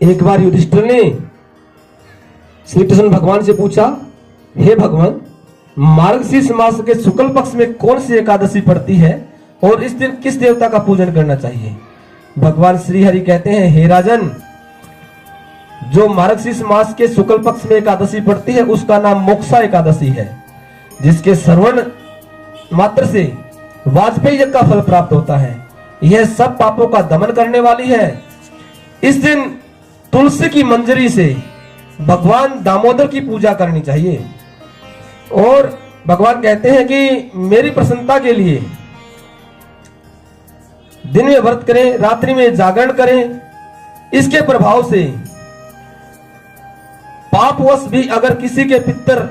एक बार युधिष्ठिर ने श्री कृष्ण भगवान से पूछा, हे भगवान, मार्गशीर्ष मास के शुक्ल पक्ष में कौन सी एकादशी पड़ती है और इस दिन किस देवता का पूजन करना चाहिए? भगवान श्री हरि कहते हैं, हे राजन, जो मार्गशीर्ष मास के शुक्ल पक्ष में एकादशी पड़ती है उसका नाम मोक्षा एकादशी है, जिसके श्रवण मात्र से वाजपेयी यज्ञ का फल प्राप्त होता है। यह सब पापों का दमन करने वाली है। इस दिन तुलसी की मंजरी से भगवान दामोदर की पूजा करनी चाहिए और भगवान कहते हैं कि मेरी प्रसन्नता के लिए दिन में व्रत करें, रात्रि में जागरण करें। इसके प्रभाव से पापवश भी अगर किसी के पितर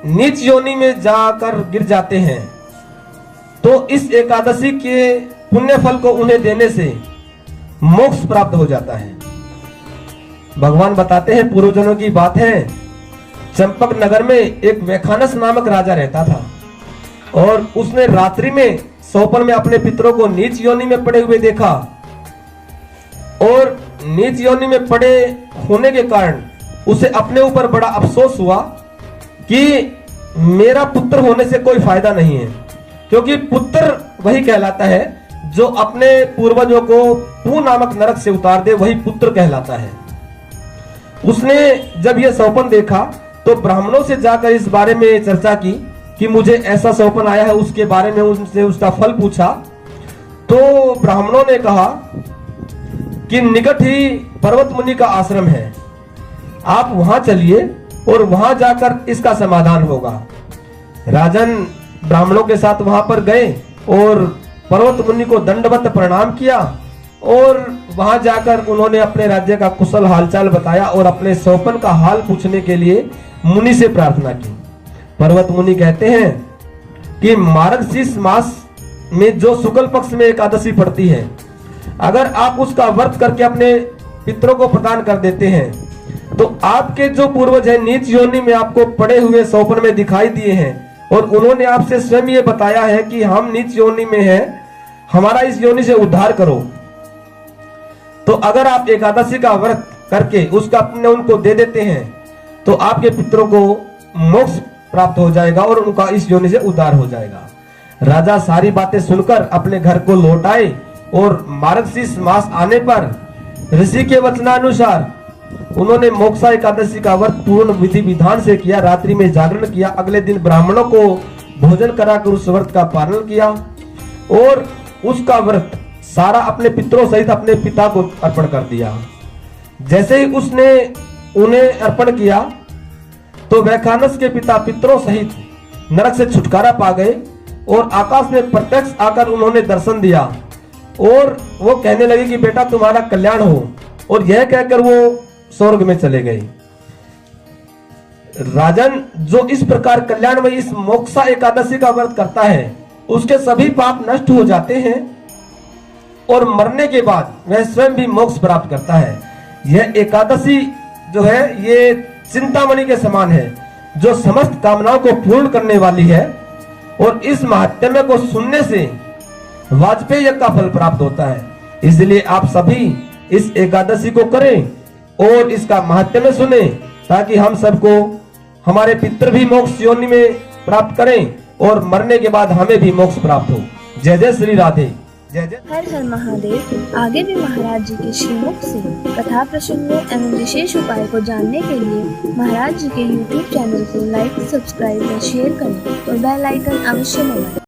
नीच योनि में जाकर गिर जाते हैं तो इस एकादशी के पुण्य फल को उन्हें देने से मोक्ष प्राप्त हो जाता है। भगवान बताते हैं, पूर्वजनों की बात है, चंपक नगर में एक वैखानस नामक राजा रहता था और उसने रात्रि में सोपन में अपने पितरों को नीच योनि में पड़े हुए देखा और नीच योनि में पड़े होने के कारण उसे अपने ऊपर बड़ा अफसोस हुआ कि मेरा पुत्र होने से कोई फायदा नहीं है, क्योंकि पुत्र वही कहलाता है जो अपने पूर्वजों को पू नामक नरक से उतार दे, वही पुत्र कहलाता है। उसने जब यह सौपन देखा तो ब्राह्मणों से जाकर इस बारे में चर्चा की कि मुझे ऐसा सौपन आया है, उसके बारे में उनसे उसका फल पूछा तो ब्राह्मणों ने कहा कि निकट ही पर्वत मुनि का आश्रम है, आप वहां चलिए और वहां जाकर इसका समाधान होगा। राजन ब्राह्मणों के साथ वहां पर गए और पर्वत मुनि को दंडवत प्रणाम किया और वहां जाकर उन्होंने अपने राज्य का कुशल हालचाल बताया और अपने सौपन का हाल पूछने के लिए मुनि से प्रार्थना की। पर्वत मुनि कहते हैं कि मार्गशीर्ष मास में जो शुक्ल पक्ष में एकादशी पड़ती है, अगर आप उसका व्रत करके अपने पितरों को प्रदान कर देते हैं तो आपके जो पूर्वज है नीच योनि में आपको पड़े हुए सौपन में दिखाई दिए हैं और उन्होंने आपसे स्वयं ये बताया है कि हम नीच योनि में हैं, हमारा इस योनि से उद्धार करो। तो अगर आप एकादशी का व्रत करके उसका पुण्य उनको दे देते हैं तो आपके पितरों को मोक्ष प्राप्त हो जाएगा और उनका इस योनि से उद्धार हो जाएगा। राजा सारी बातें सुनकर अपने घर को लौट आए और मार्गशीर्ष मास आने पर ऋषि के वचनानुसार उन्होंने मोक्षा एकादशी का व्रत पूर्ण विधि विधान से किया, रात्रि में जागरण किया, अगले दिन ब्राह्मणों को भोजन कराकर उस व्रत का पालन किया और उसका व्रत सारा अपने पितरों सहित अपने पिता को अर्पण कर दिया। जैसे ही उसने उन्हें अर्पण किया तो वैखानस के पिता पितरों सहित नरक से छुटकारा पा गए और आकाश में प्रत्यक्ष आकर उन्होंने दर्शन दिया और वो कहने लगे कि बेटा तुम्हारा कल्याण हो, और यह कहकर वो स्वर्ग में चले गए। राजन जो इस प्रकार कल्याण में इस मोक्षा एकादशी का व्रत करता है उसके सभी पाप नष्ट हो जाते हैं और मरने के बाद वह स्वयं भी मोक्ष प्राप्त करता है। यह एकादशी जो है ये चिंतामणि के समान है जो समस्त कामनाओं को पूर्ण करने वाली है और इस महात्म्य को सुनने से वाजपेयी यज्ञ का फल प्राप्त होता है। इसलिए आप सभी इस एकादशी को करें और इसका महात्म्य सुने ताकि हम सबको हमारे पितर भी मोक्ष योनि में प्राप्त करें और मरने के बाद हमें भी मोक्ष प्राप्त हो। जय जय श्री राधे। जय जय हर हर महादेव। आगे भी महाराज जी के श्रीमुख से कथा प्रसंगों एवं विशेष उपाय को जानने के लिए महाराज जी के YouTube चैनल को लाइक, सब्सक्राइब और शेयर करें और बेल आइकन अवश्य दबाएं।